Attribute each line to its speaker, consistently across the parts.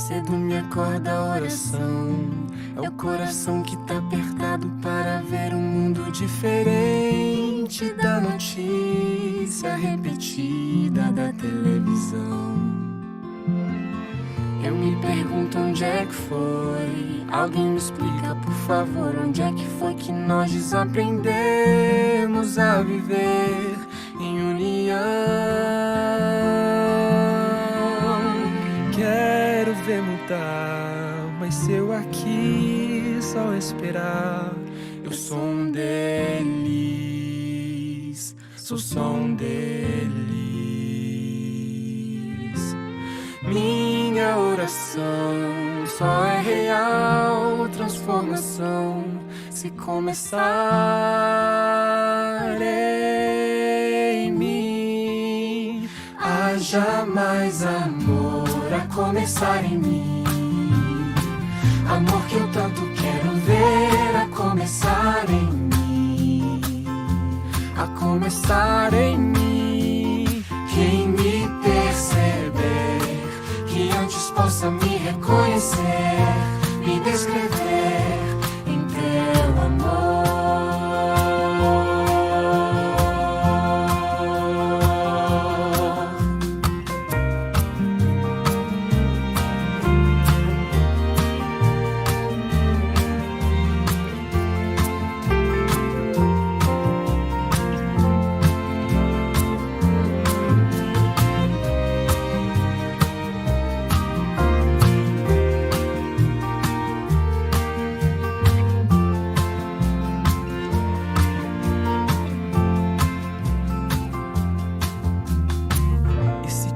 Speaker 1: cedo me acorda a oração. É o coração que tá apertado para ver um mundo diferente da notícia repetida da televisão. Eu me pergunto onde é que foi. Alguém me explica, por favor, onde é que foi que nós desaprendemos a viver em união. Quero ver mudar, mas se eu aqui só esperar, eu sou um deles, sou só um deles. Minha oração só é real transformação se começar em mim. Haja mais amor a começar em mim. Amor que eu tanto quero ver a começar em mim. A começar em mim. Quem me perceber, que antes possa me reconhecer, me descrever em teu amor.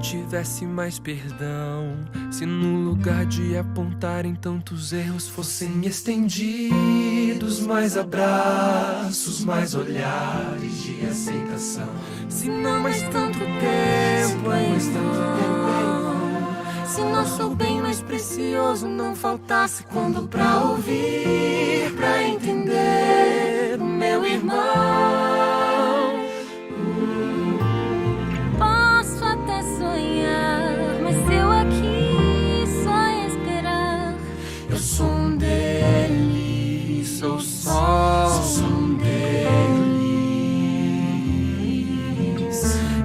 Speaker 1: Tivesse mais perdão, se no lugar de apontarem tantos erros fossem estendidos mais abraços, mais olhares de aceitação. Se não mais tanto tempo em vão, se nosso bem mais precioso não faltasse quando pra ouvir, pra entender o meu irmão. Sou só um deles.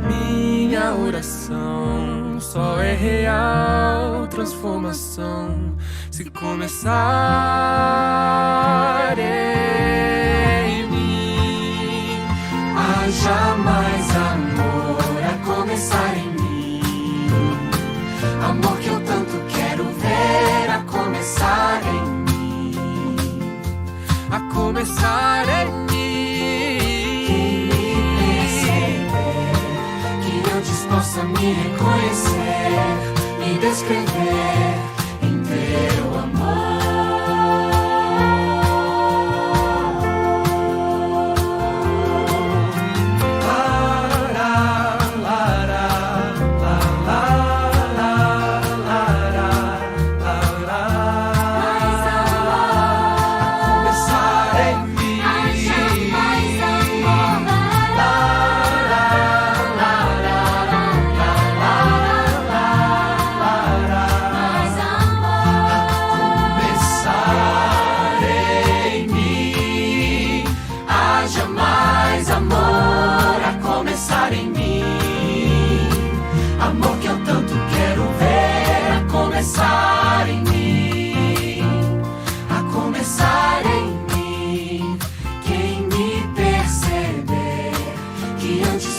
Speaker 1: Minha oração só é real transformação se começar em mim. Haja mais amor a começar em mim. Amor que eu tanto quero ver a começar em mim. A começar em mim. Quem me perceber, que antes possa me reconhecer, me descrever em teu amor.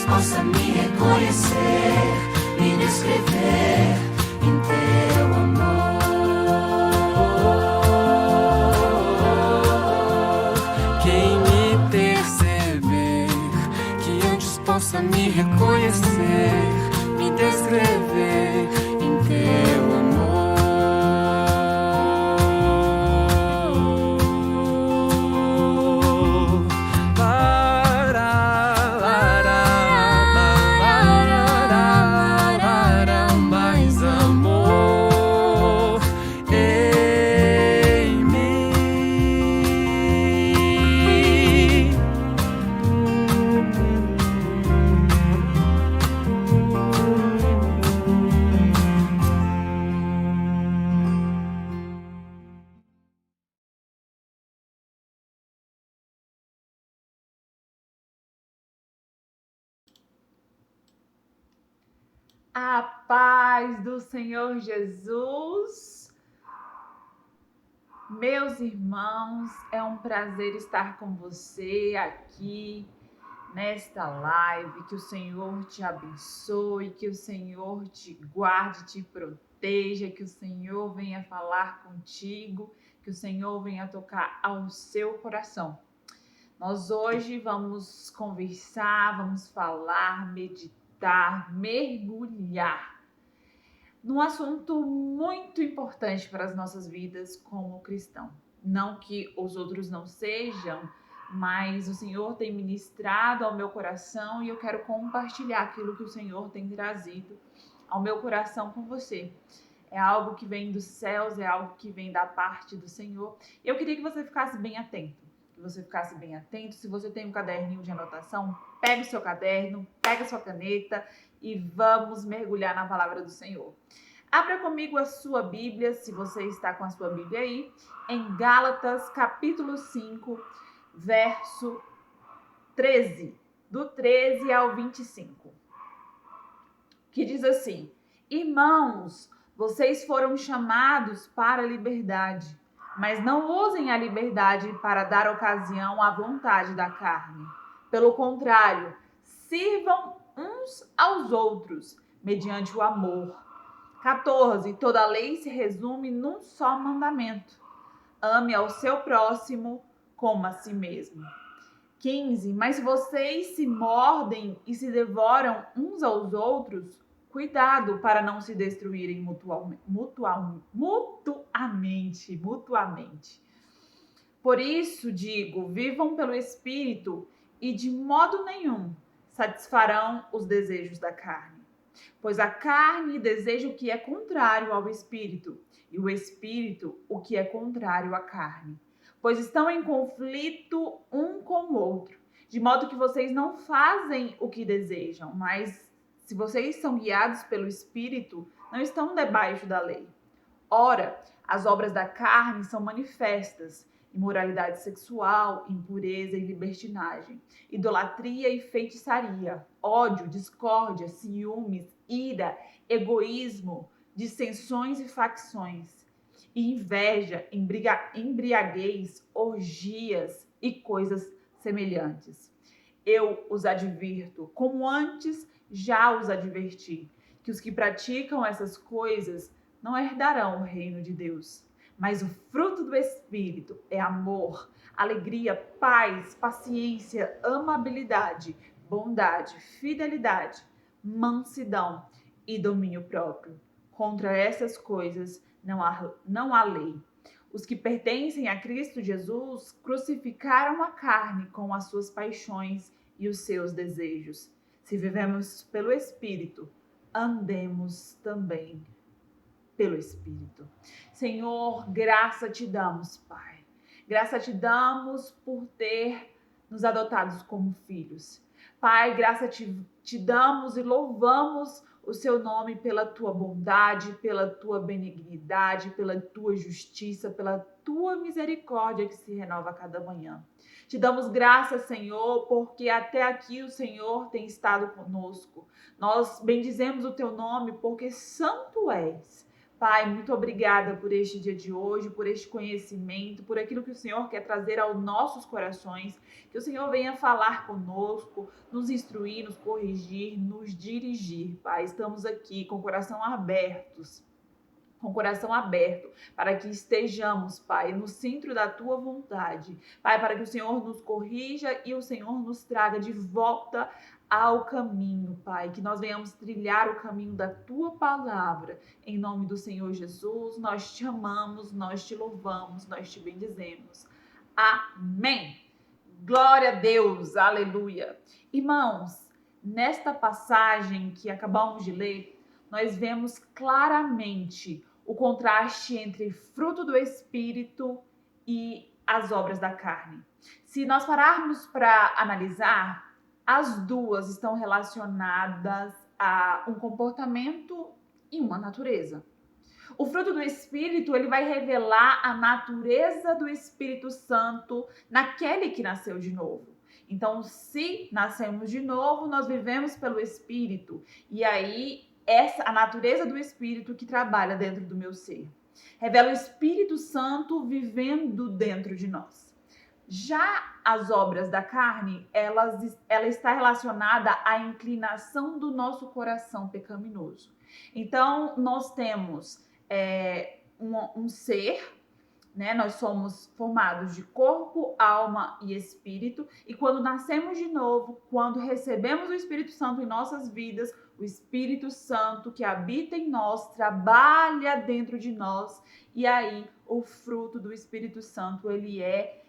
Speaker 1: Possa me reconhecer, me descrever em teu amor. Quem me perceber, que antes possa me reconhecer, me descrever em teu amor.
Speaker 2: A paz do Senhor Jesus. Meus irmãos, é um prazer estar com você aqui nesta live. Que o Senhor te abençoe, que o Senhor te guarde, te proteja, que o Senhor venha falar contigo, que o Senhor venha tocar ao seu coração. Nós hoje vamos conversar, vamos falar, meditar, mergulhar num assunto muito importante para as nossas vidas como cristão. Não que os outros não sejam, mas o Senhor tem ministrado ao meu coração e eu quero compartilhar aquilo que o Senhor tem trazido ao meu coração com você. É algo que vem dos céus, é algo que vem da parte do Senhor. Eu queria que você ficasse bem atento. Se você tem um caderninho de anotação, pega o seu caderno, pega a sua caneta e vamos mergulhar na palavra do Senhor. Abra comigo a sua Bíblia, se você está com a sua Bíblia aí, em Gálatas, capítulo 5, verso 13, do 13 ao 25, que diz assim: Irmãos, vocês foram chamados para a liberdade, mas não usem a liberdade para dar ocasião à vontade da carne. Pelo contrário, sirvam uns aos outros, mediante o amor. 14. Toda a lei se resume num só mandamento: ame ao seu próximo como a si mesmo. 15. Mas se vocês se mordem e se devoram uns aos outros, cuidado para não se destruírem mutuamente. Por isso digo, vivam pelo Espírito e de modo nenhum satisfarão os desejos da carne. Pois a carne deseja o que é contrário ao Espírito, e o Espírito o que é contrário à carne. Pois estão em conflito um com o outro, de modo que vocês não fazem o que desejam, mas se vocês são guiados pelo Espírito, não estão debaixo da lei. Ora, as obras da carne são manifestas: imoralidade sexual, impureza e libertinagem, idolatria e feitiçaria, ódio, discórdia, ciúmes, ira, egoísmo, dissensões e facções, e inveja, embriaguez, orgias e coisas semelhantes. Eu os advirto, como antes já os adverti, que os que praticam essas coisas não herdarão o reino de Deus. Mas o fruto do Espírito é amor, alegria, paz, paciência, amabilidade, bondade, fidelidade, mansidão e domínio próprio. Contra essas coisas não há lei. Os que pertencem a Cristo Jesus crucificaram a carne com as suas paixões e os seus desejos. Se vivemos pelo Espírito, andemos também pelo Espírito. Senhor, graça te damos, Pai. Graça te damos por ter nos adotados como filhos. Pai, graça te damos e louvamos o seu nome pela tua bondade, pela tua benignidade, pela tua justiça, pela tua misericórdia que se renova a cada manhã. Te damos graça, Senhor, porque até aqui o Senhor tem estado conosco. Nós bendizemos o teu nome porque santo és. Pai, muito obrigada por este dia de hoje, por este conhecimento, por aquilo que o Senhor quer trazer aos nossos corações. Que o Senhor venha falar conosco, nos instruir, nos corrigir, nos dirigir. Pai, estamos aqui com o coração abertos. Com o coração aberto, para que estejamos, Pai, no centro da Tua vontade. Pai, para que o Senhor nos corrija e o Senhor nos traga de volta ao caminho, Pai. Que nós venhamos trilhar o caminho da Tua palavra. Em nome do Senhor Jesus, nós te amamos, nós te louvamos, nós te bendizemos. Amém. Glória a Deus, aleluia. Irmãos, nesta passagem que acabamos de ler, nós vemos claramente o contraste entre fruto do Espírito e as obras da carne. Se nós pararmos para analisar, as duas estão relacionadas a um comportamento e uma natureza. O fruto do Espírito, ele vai revelar a natureza do Espírito Santo naquele que nasceu de novo. Então, se nascemos de novo, nós vivemos pelo Espírito. E aí, a natureza do Espírito que trabalha dentro do meu ser. Revela o Espírito Santo vivendo dentro de nós. Já as obras da carne, ela está relacionada à inclinação do nosso coração pecaminoso. Então, nós temos um ser, né? Nós somos formados de corpo, alma e espírito. E quando nascemos de novo, quando recebemos o Espírito Santo em nossas vidas, o Espírito Santo que habita em nós, trabalha dentro de nós. E aí, o fruto do Espírito Santo, ele é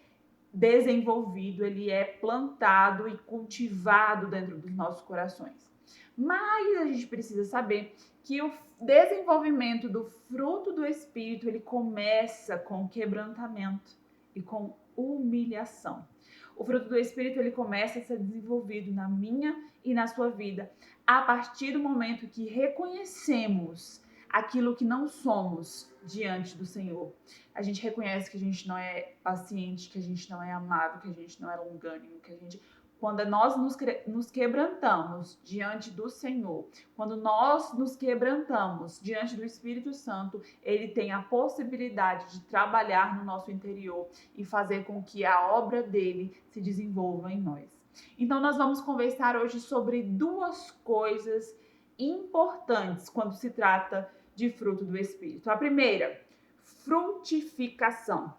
Speaker 2: desenvolvido, ele é plantado e cultivado dentro dos nossos corações. Mas a gente precisa saber que o desenvolvimento do fruto do Espírito, ele começa com quebrantamento e com humilhação. O fruto do Espírito, ele começa a ser desenvolvido na minha e na sua vida a partir do momento que reconhecemos aquilo que não somos diante do Senhor. A gente reconhece que a gente não é paciente, que a gente não é amável, que a gente não é longânimo, que a gente... Quando nós nos quebrantamos diante do Senhor, quando nós nos quebrantamos diante do Espírito Santo, ele tem a possibilidade de trabalhar no nosso interior e fazer com que a obra dele se desenvolva em nós. Então, nós vamos conversar hoje sobre duas coisas importantes quando se trata de fruto do Espírito. A primeira, frutificação.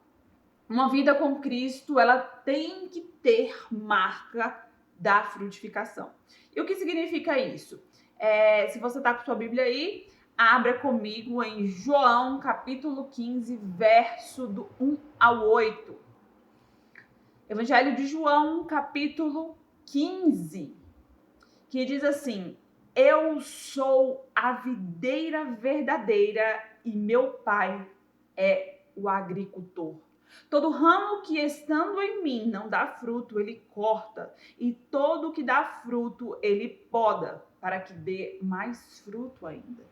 Speaker 2: Uma vida com Cristo, ela tem que ter marca da frutificação. E o que significa isso? Se você está com sua Bíblia aí, abra comigo em João, capítulo 15, verso do 1 ao 8. Evangelho de João, capítulo 15, que diz assim: eu sou a videira verdadeira e meu pai é o agricultor. Todo ramo que estando em mim não dá fruto, ele corta, e todo que dá fruto, ele poda, para que dê mais fruto ainda.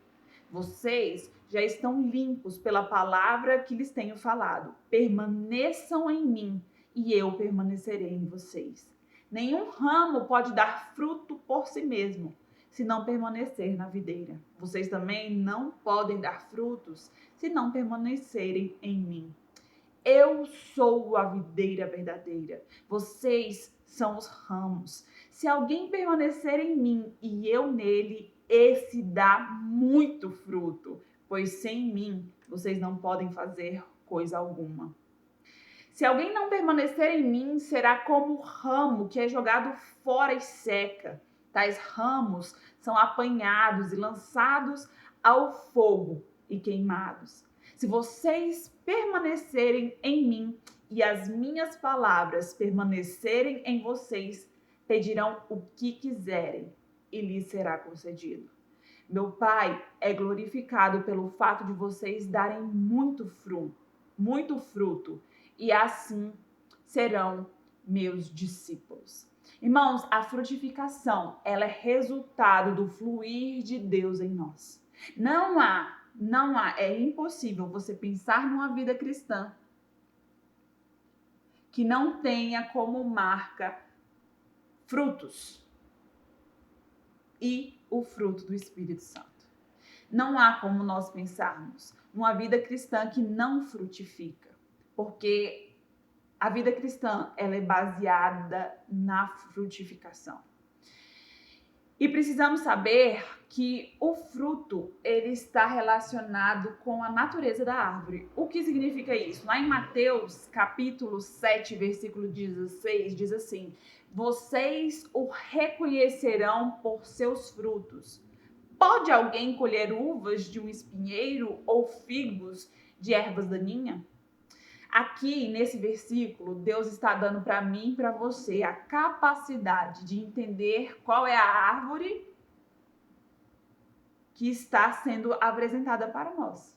Speaker 2: Vocês já estão limpos pela palavra que lhes tenho falado. Permaneçam em mim, e eu permanecerei em vocês. Nenhum ramo pode dar fruto por si mesmo, se não permanecer na videira. Vocês também não podem dar frutos, se não permanecerem em mim. Eu sou a videira verdadeira, vocês são os ramos. Se alguém permanecer em mim e eu nele, esse dá muito fruto, pois sem mim vocês não podem fazer coisa alguma. Se alguém não permanecer em mim, será como o ramo que é jogado fora e seca. Tais ramos são apanhados e lançados ao fogo e queimados. Se vocês permanecerem em mim e as minhas palavras permanecerem em vocês, pedirão o que quiserem e lhes será concedido. Meu Pai é glorificado pelo fato de vocês darem muito fruto, e assim serão meus discípulos. Irmãos, a frutificação, ela é resultado do fluir de Deus em nós. Não há, é impossível você pensar numa vida cristã que não tenha como marca frutos e o fruto do Espírito Santo. Não há como nós pensarmos numa vida cristã que não frutifica, porque a vida cristã, ela é baseada na frutificação. E precisamos saber que o fruto, ele está relacionado com a natureza da árvore. O que significa isso? Lá em Mateus, capítulo 7, versículo 16, diz assim: vocês o reconhecerão por seus frutos. Pode alguém colher uvas de um espinheiro ou figos de ervas daninhas? Aqui, nesse versículo, Deus está dando para mim e para você a capacidade de entender qual é a árvore que está sendo apresentada para nós.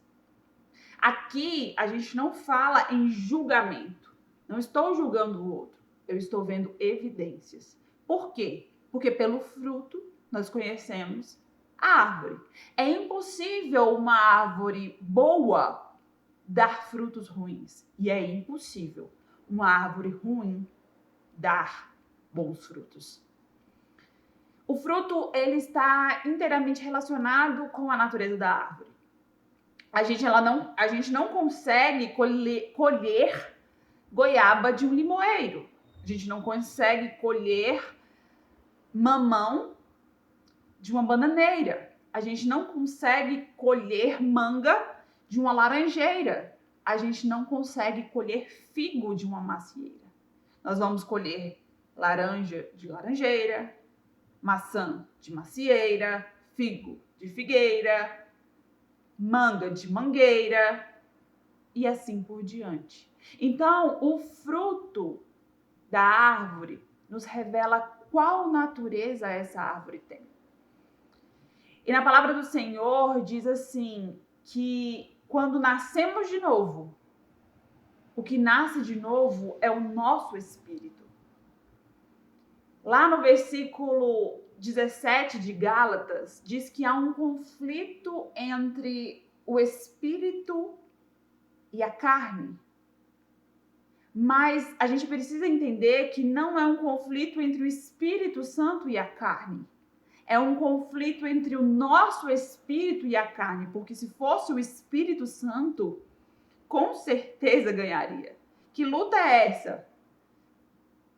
Speaker 2: Aqui, a gente não fala em julgamento. Não estou julgando o outro. Eu estou vendo evidências. Por quê? Porque pelo fruto nós conhecemos a árvore. É impossível uma árvore boa dar frutos ruins. E é impossível uma árvore ruim dar bons frutos. O fruto, ele está inteiramente relacionado com a natureza da árvore. A gente não consegue colher goiaba de um limoeiro. A gente não consegue colher mamão de uma bananeira. A gente não consegue colher manga de uma laranjeira. A gente não consegue colher figo de uma macieira. Nós vamos colher laranja de laranjeira, maçã de macieira, figo de figueira, manga de mangueira e assim por diante. Então, o fruto da árvore nos revela qual natureza essa árvore tem. E na palavra do Senhor diz assim, que quando nascemos de novo, o que nasce de novo é o nosso espírito. Lá no versículo 17 de Gálatas, diz que há um conflito entre o espírito e a carne. Mas a gente precisa entender que não é um conflito entre o Espírito Santo e a carne. É um conflito entre o nosso espírito e a carne, porque se fosse o Espírito Santo, com certeza ganharia. Que luta é essa?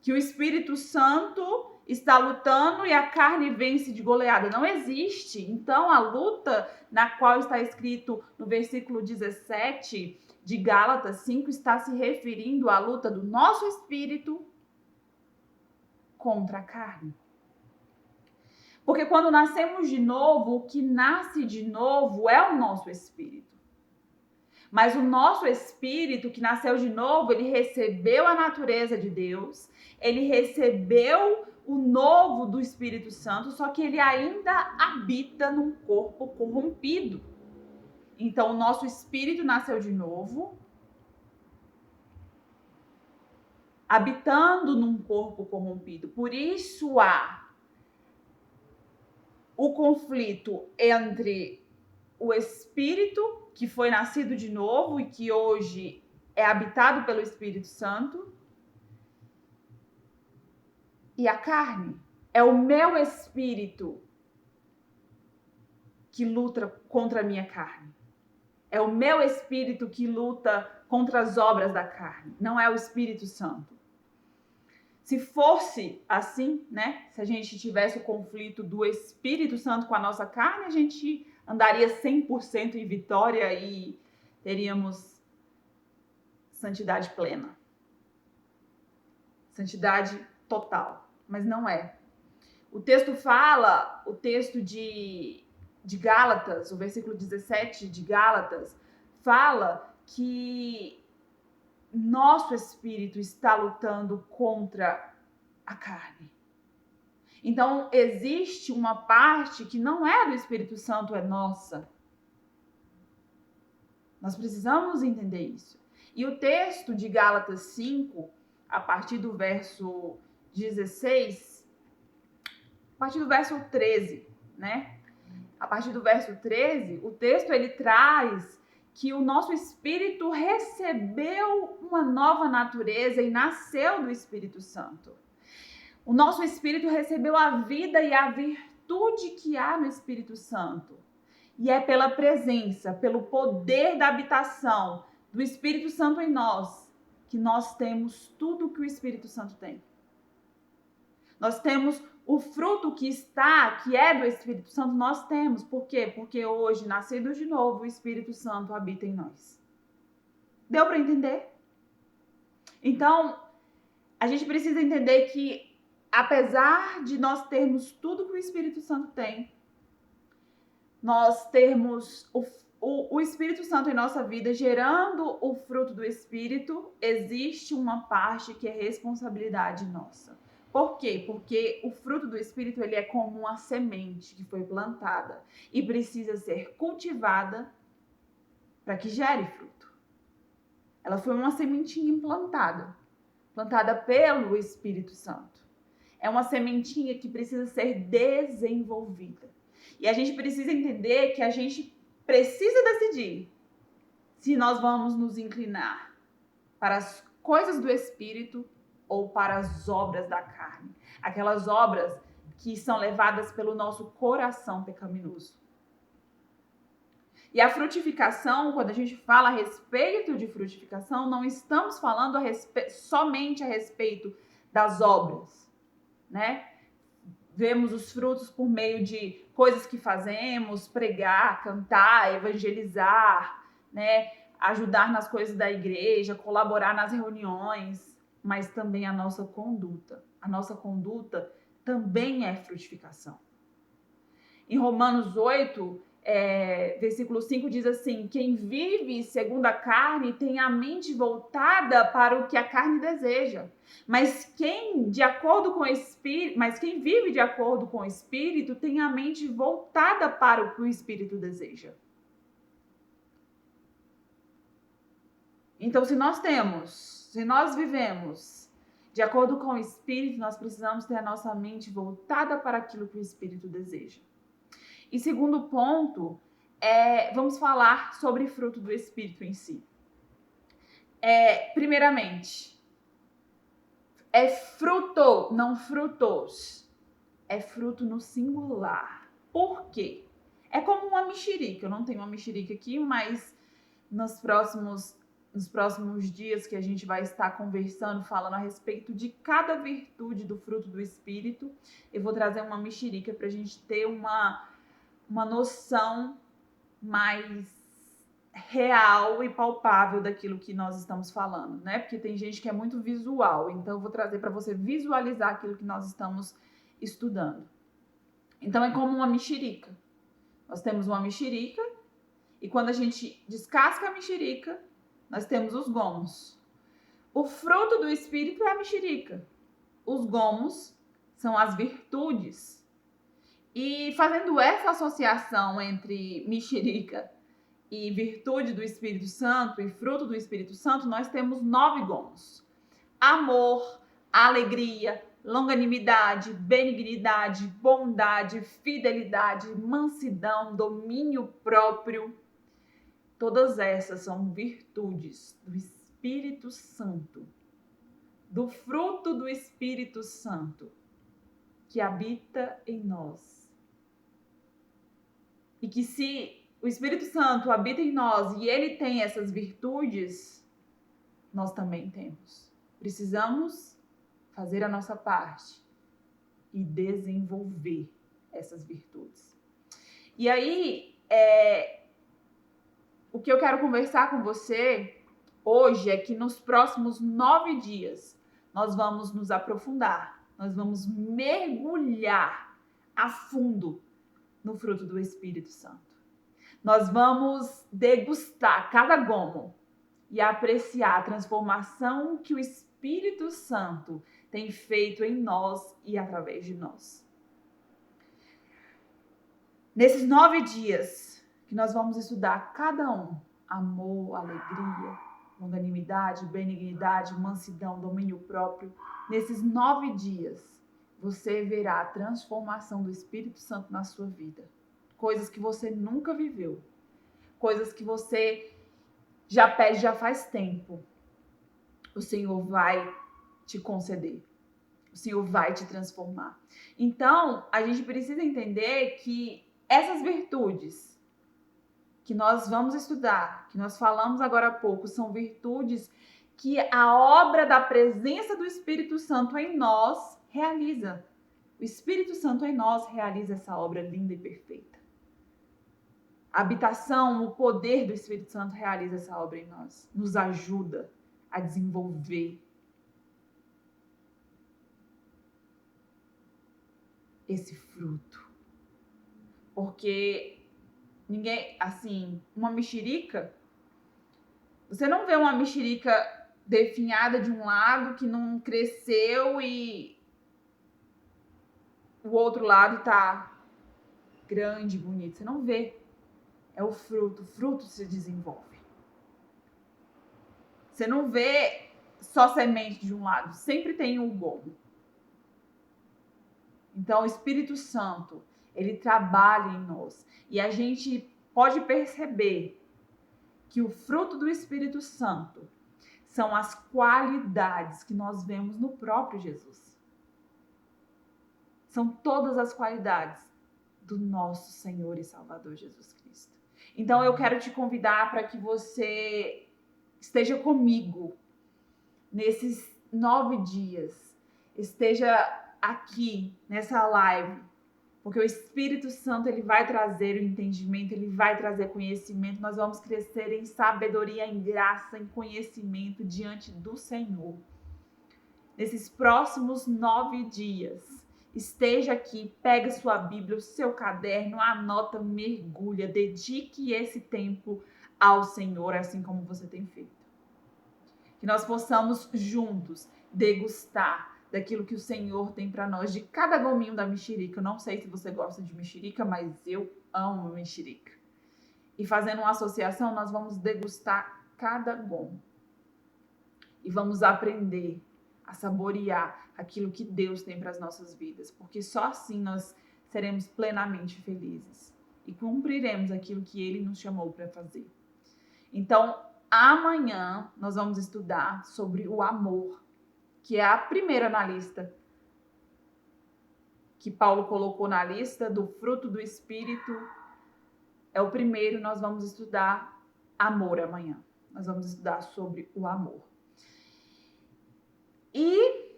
Speaker 2: Que o Espírito Santo está lutando e a carne vence de goleada. Não existe. Então, a luta na qual está escrito no versículo 17 de Gálatas 5 está se referindo à luta do nosso espírito contra a carne. Porque quando nascemos de novo, o que nasce de novo é o nosso espírito. Mas o nosso espírito que nasceu de novo, ele recebeu a natureza de Deus, ele recebeu o novo do Espírito Santo, só que ele ainda habita num corpo corrompido. Então, o nosso espírito nasceu de novo, habitando num corpo corrompido. Por isso há o conflito entre o espírito que foi nascido de novo e que hoje é habitado pelo Espírito Santo e a carne. É o meu espírito que luta contra a minha carne. É o meu espírito que luta contra as obras da carne. Não é o Espírito Santo. Se fosse assim, né? Se a gente tivesse o conflito do Espírito Santo com a nossa carne, a gente andaria 100% em vitória e teríamos santidade plena. Santidade total. Mas não é. O texto fala, o texto de Gálatas, o versículo 17 de Gálatas, fala que nosso espírito está lutando contra a carne. Então, existe uma parte que não é do Espírito Santo, é nossa. Nós precisamos entender isso. E o texto de Gálatas 5, a partir do verso 16, a partir do verso 13, né? A partir do verso 13, o texto ele traz que o nosso espírito recebeu uma nova natureza e nasceu do Espírito Santo. O nosso espírito recebeu a vida e a virtude que há no Espírito Santo. E é pela presença, pelo poder da habitação do Espírito Santo em nós, que nós temos tudo que o Espírito Santo tem. Nós temos o fruto que é do Espírito Santo, nós temos. Por quê? Porque hoje, nascidos de novo, o Espírito Santo habita em nós. Deu para entender? Então, a gente precisa entender que, apesar de nós termos tudo que o Espírito Santo tem, nós termos o Espírito Santo em nossa vida gerando o fruto do Espírito, existe uma parte que é responsabilidade nossa. Por quê? Porque o fruto do Espírito ele é como uma semente que foi plantada e precisa ser cultivada para que gere fruto. Ela foi uma sementinha implantada pelo Espírito Santo. É uma sementinha que precisa ser desenvolvida. E a gente precisa entender que a gente precisa decidir se nós vamos nos inclinar para as coisas do Espírito ou para as obras da carne. Aquelas obras que são levadas pelo nosso coração pecaminoso. E a frutificação, quando a gente fala a respeito de frutificação, não estamos falando somente a respeito das obras, né? Vemos os frutos por meio de coisas que fazemos, pregar, cantar, evangelizar, né? Ajudar nas coisas da igreja, colaborar nas reuniões, mas também a nossa conduta. A nossa conduta também é frutificação. Em Romanos 8, versículo 5 diz assim: quem vive segundo a carne tem a mente voltada para o que a carne deseja. Mas quem vive de acordo com o Espírito tem a mente voltada para o que o Espírito deseja. Então, se nós vivemos de acordo com o Espírito, nós precisamos ter a nossa mente voltada para aquilo que o Espírito deseja. E segundo ponto, vamos falar sobre fruto do Espírito em si. Primeiramente, é fruto, não frutos. É fruto no singular. Por quê? É como uma mexerica. Eu não tenho uma mexerica aqui, mas nos próximos dias que a gente vai estar conversando, falando a respeito de cada virtude do fruto do Espírito, eu vou trazer uma mexerica para a gente ter uma noção mais real e palpável daquilo que nós estamos falando, né? Porque tem gente que é muito visual, então eu vou trazer para você visualizar aquilo que nós estamos estudando. Então é como uma mexerica. Nós temos uma mexerica e quando a gente descasca a mexerica, nós temos os gomos. O fruto do Espírito é a mexerica. Os gomos são as virtudes. E fazendo essa associação entre mexerica e virtude do Espírito Santo e fruto do Espírito Santo, nós temos 9 gomos. Amor, alegria, longanimidade, benignidade, bondade, fidelidade, mansidão, domínio próprio. Todas essas são virtudes do Espírito Santo, do fruto do Espírito Santo, que habita em nós. E que se o Espírito Santo habita em nós e ele tem essas virtudes, nós também temos. Precisamos fazer a nossa parte e desenvolver essas virtudes. E aí, o que eu quero conversar com você hoje é que nos próximos 9 dias nós vamos nos aprofundar, nós vamos mergulhar a fundo no fruto do Espírito Santo. Nós vamos degustar cada gomo e apreciar a transformação que o Espírito Santo tem feito em nós e através de nós. Nesses 9 dias que nós vamos estudar cada um, amor, alegria, longanimidade, benignidade, mansidão, domínio próprio, nesses 9 dias você verá a transformação do Espírito Santo na sua vida. Coisas que você nunca viveu. Coisas que você já pede já faz tempo. O Senhor vai te conceder. O Senhor vai te transformar. Então, a gente precisa entender que essas virtudes que nós vamos estudar, que nós falamos agora há pouco, são virtudes que a obra da presença do Espírito Santo em nós realiza. O Espírito Santo em nós realiza essa obra linda e perfeita. A habitação, o poder do Espírito Santo realiza essa obra em nós. Nos ajuda a desenvolver esse fruto. Porque ninguém, assim, uma mexerica, você não vê uma mexerica definhada de um lado que não cresceu e o outro lado tá grande, bonito. Você não vê. É o fruto se desenvolve. Você não vê só semente de um lado, sempre tem um gomo. Então, o Espírito Santo, ele trabalha em nós. E a gente pode perceber que o fruto do Espírito Santo são as qualidades que nós vemos no próprio Jesus. são todas as qualidades do nosso Senhor e Salvador Jesus Cristo. Então eu quero te convidar para que você esteja comigo nesses 9 dias, esteja aqui nessa live, porque o Espírito Santo ele vai trazer o entendimento, ele vai trazer conhecimento, nós vamos crescer em sabedoria, em graça, em conhecimento diante do Senhor. Nesses próximos 9 dias, esteja aqui, pega sua Bíblia, o seu caderno, anota, mergulha, dedique esse tempo ao Senhor, assim como você tem feito. Que nós possamos juntos degustar daquilo que o Senhor tem para nós, de cada gominho da mexerica. Eu não sei se você gosta de mexerica, mas eu amo mexerica. E fazendo uma associação, nós vamos degustar cada gomo. E vamos aprender a saborear aquilo que Deus tem para as nossas vidas. Porque só assim nós seremos plenamente felizes. E cumpriremos aquilo que Ele nos chamou para fazer. Então, amanhã nós vamos estudar sobre o amor, que é a primeira na lista, que Paulo colocou na lista do fruto do Espírito. É o primeiro, nós vamos estudar amor amanhã. Nós vamos estudar sobre o amor. E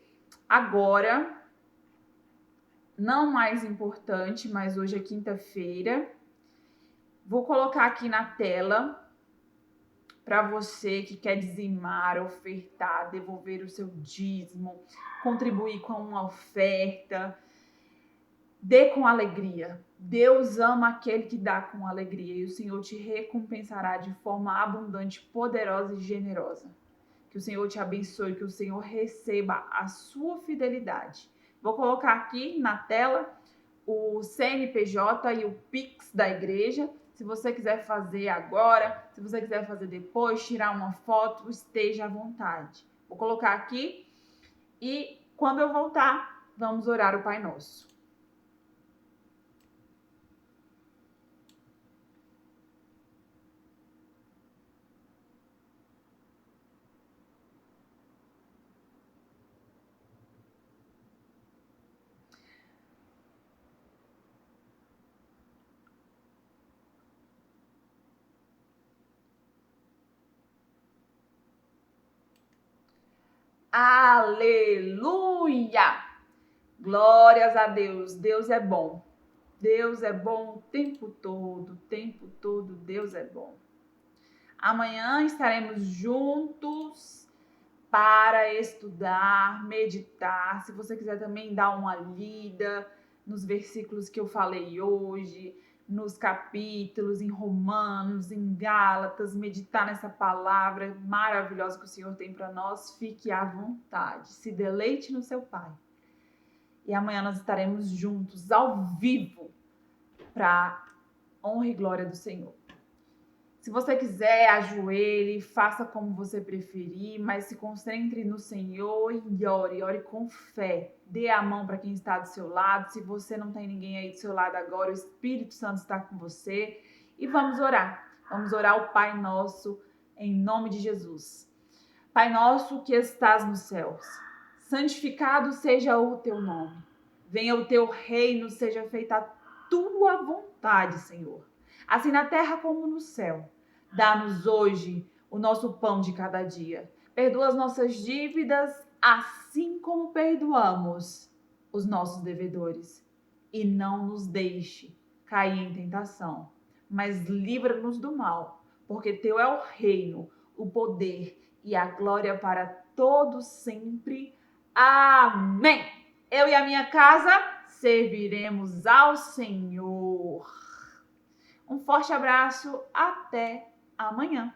Speaker 2: agora, não mais importante, mas hoje é quinta-feira, vou colocar aqui na tela para você que quer dizimar, ofertar, devolver o seu dízimo, contribuir com uma oferta, dê com alegria. Deus ama aquele que dá com alegria e o Senhor te recompensará de forma abundante, poderosa e generosa. Que o Senhor te abençoe, que o Senhor receba a sua fidelidade. Vou colocar aqui na tela o CNPJ e o Pix da igreja. Se você quiser fazer agora, se você quiser fazer depois, tirar uma foto, esteja à vontade. Vou colocar aqui e quando eu voltar, vamos orar o Pai Nosso. Aleluia! Glórias a Deus. Deus é bom. Deus é bom o tempo todo, Deus é bom. Amanhã estaremos juntos para estudar, meditar. Se você quiser também dar uma lida nos versículos que eu falei hoje, nos capítulos, em Romanos, em Gálatas, meditar nessa palavra maravilhosa que o Senhor tem para nós, fique à vontade, se deleite no seu Pai. E amanhã nós estaremos juntos, ao vivo, para honra e glória do Senhor. Se você quiser, ajoelhe, faça como você preferir, mas se concentre no Senhor e ore com fé. Dê a mão para quem está do seu lado. Se você não tem ninguém aí do seu lado agora, o Espírito Santo está com você. E vamos orar. Vamos orar o Pai Nosso em nome de Jesus. Pai nosso que estás nos céus, santificado seja o teu nome. Venha o teu reino, seja feita a tua vontade, Senhor. Assim na terra como no céu. Dá-nos hoje o nosso pão de cada dia. Perdoa as nossas dívidas, assim como perdoamos os nossos devedores. E não nos deixe cair em tentação, mas livra-nos do mal, porque teu é o reino, o poder e a glória para todos sempre. Amém! Eu e a minha casa serviremos ao Senhor. Um forte abraço, até amanhã.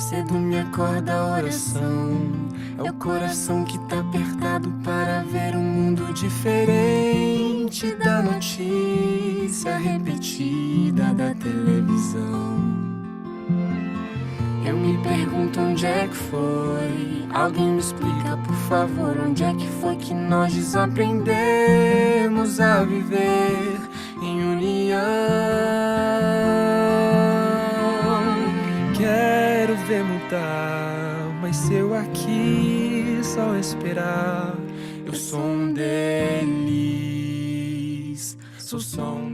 Speaker 1: Cedo me acorda a oração. É o coração que tá apertado para ver um mundo diferente da notícia. sequência repetida da televisão. Eu me pergunto onde é que foi. Alguém me explica, por favor, onde é que foi que nós desaprendemos a viver em união. Quero ver mudar, mas se eu aqui só esperar, eu sou um deles, sou só um